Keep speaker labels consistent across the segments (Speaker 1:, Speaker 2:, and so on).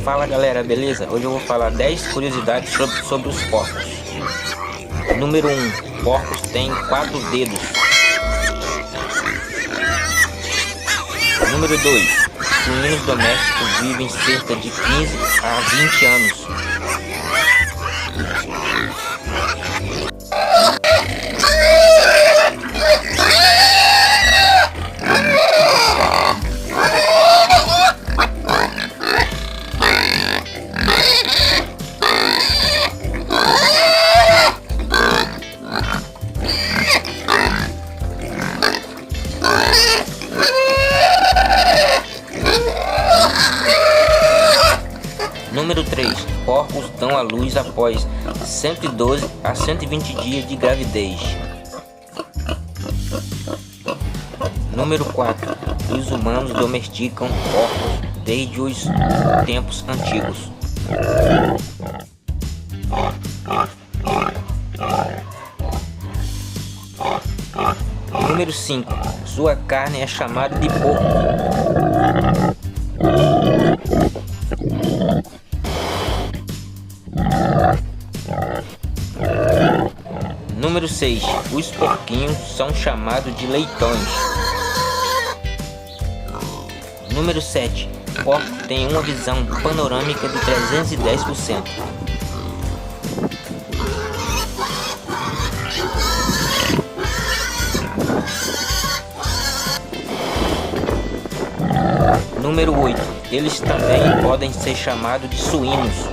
Speaker 1: Fala galera, beleza? Hoje eu vou falar 10 curiosidades sobre os porcos. Número 1. Porcos têm 4 dedos. Número 2. Suínos domésticos vivem cerca de 15 a 20 anos. Número 3. Porcos dão à luz após 112 a 120 dias de gravidez. Número 4. Os humanos domesticam porcos desde os tempos antigos. Número 5. Sua carne é chamada de porco. Número 6. Os porquinhos são chamados de leitões. Número 7. Porco tem uma visão panorâmica de 310%. Número 8. Eles também podem ser chamados de suínos.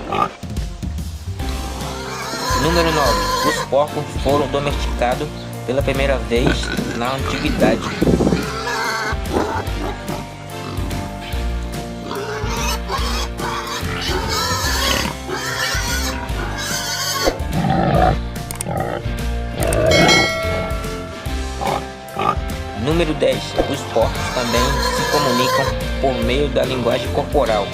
Speaker 1: Número 9. Os porcos foram domesticados pela primeira vez na antiguidade. Número 10. Os porcos também se comunicam por meio da linguagem corporal.